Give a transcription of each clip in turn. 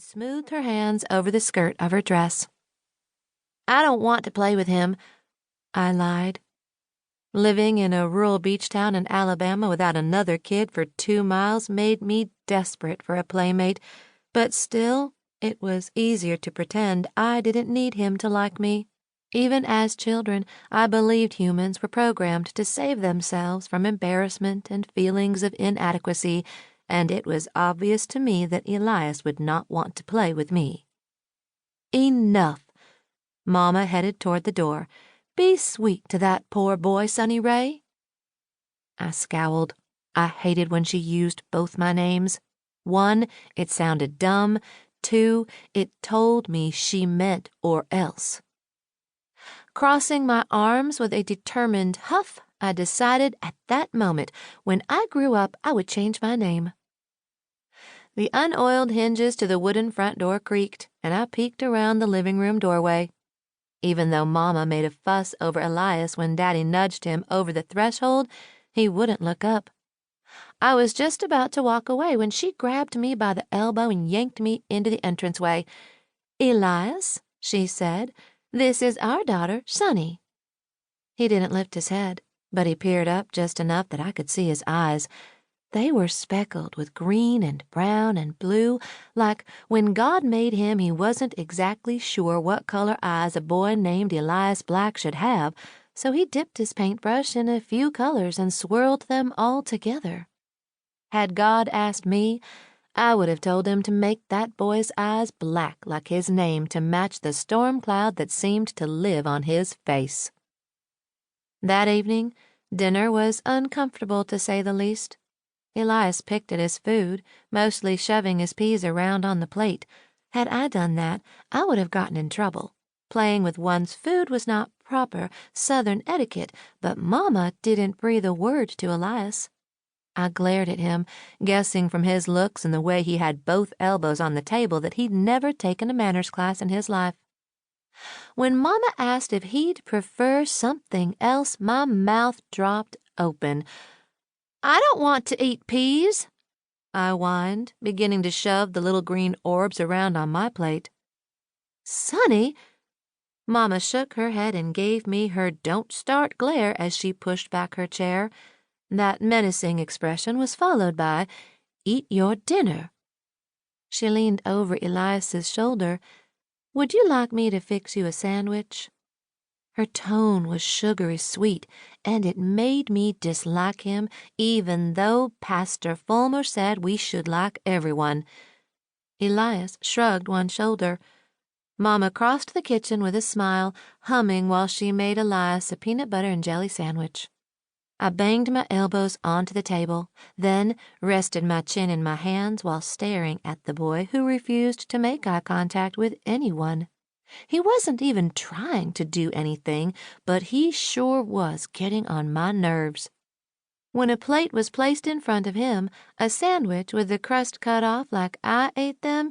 and smoothed her hands over the skirt of her dress. "I don't want to play with him," I lied. Living in a rural beach town in Alabama without another kid for 2 miles made me desperate for a playmate, but still, it was easier to pretend I didn't need him to like me. Even as children, I believed humans were programmed to save themselves from embarrassment and feelings of inadequacy, and it was obvious to me that Elias would not want to play with me. "Enough." Mama headed toward the door. "Be sweet to that poor boy, Sonny Ray." I scowled. I hated when she used both my names. 1, it sounded dumb. 2, it told me she meant or else. Crossing my arms with a determined huff, I decided at that moment, when I grew up, I would change my name. The unoiled hinges to the wooden front door creaked, and I peeked around the living room doorway. Even though Mama made a fuss over Elias when Daddy nudged him over the threshold, he wouldn't look up. I was just about to walk away when she grabbed me by the elbow and yanked me into the entranceway. "Elias," she said, "this is our daughter, Sonny." He didn't lift his head, but he peered up just enough that I could see his eyes. They were speckled with green and brown and blue, like when God made him he wasn't exactly sure what color eyes a boy named Elias Black should have, so he dipped his paintbrush in a few colors and swirled them all together. Had God asked me, I would have told him to make that boy's eyes black like his name to match the storm cloud that seemed to live on his face. That evening, dinner was uncomfortable to say the least. Elias picked at his food, mostly shoving his peas around on the plate. Had I done that, I would have gotten in trouble. Playing with one's food was not proper Southern etiquette, but Mama didn't breathe a word to Elias. I glared at him, guessing from his looks and the way he had both elbows on the table that he'd never taken a manners class in his life. When Mama asked if he'd prefer something else, my mouth dropped open. "I don't want to eat peas," I whined, beginning to shove the little green orbs around on my plate. "Sonny!" Mama shook her head and gave me her don't start glare as she pushed back her chair. That menacing expression was followed by, "Eat your dinner." She leaned over Elias's shoulder. "Would you like me to fix you a sandwich?" Her tone was sugary sweet, and it made me dislike him, even though Pastor Fulmer said we should like everyone. Elias shrugged one shoulder. Mama crossed the kitchen with a smile, humming while she made Elias a peanut butter and jelly sandwich. I banged my elbows onto the table, then rested my chin in my hands while staring at the boy who refused to make eye contact with anyone. He wasn't even trying to do anything, but he sure was getting on my nerves. When a plate was placed in front of him, a sandwich with the crust cut off like I ate them,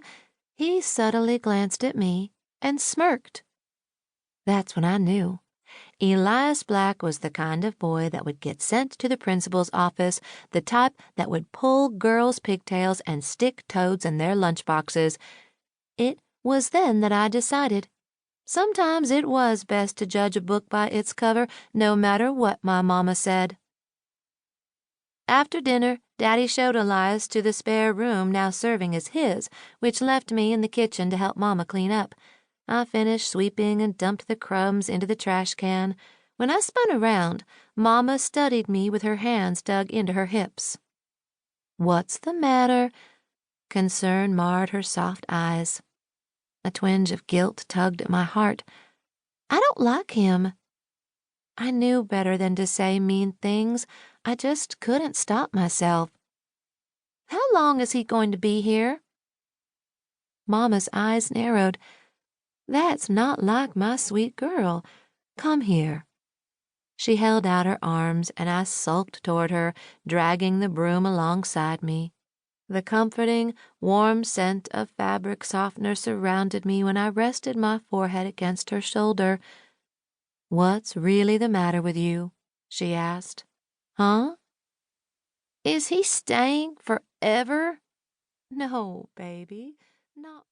he subtly glanced at me and smirked. That's when I knew. Elias Black was the kind of boy that would get sent to the principal's office, the type that would pull girls' pigtails and stick toads in their lunchboxes. It was then that I decided. Sometimes it was best to judge a book by its cover, no matter what my mama said. After dinner, Daddy showed Elias to the spare room now serving as his, which left me in the kitchen to help Mama clean up. I finished sweeping and dumped the crumbs into the trash can. When I spun around, Mama studied me with her hands dug into her hips. "What's the matter?" Concern marred her soft eyes. A twinge of guilt tugged at my heart. "I don't like him." I knew better than to say mean things. I just couldn't stop myself. "How long is he going to be here?" Mama's eyes narrowed. "That's not like my sweet girl. Come here." She held out her arms, and I sulked toward her, dragging the broom alongside me. The comforting, warm scent of fabric softener surrounded me when I rested my forehead against her shoulder. "What's really the matter with you?" she asked. "Huh?" "Is he staying forever?" "No, baby, not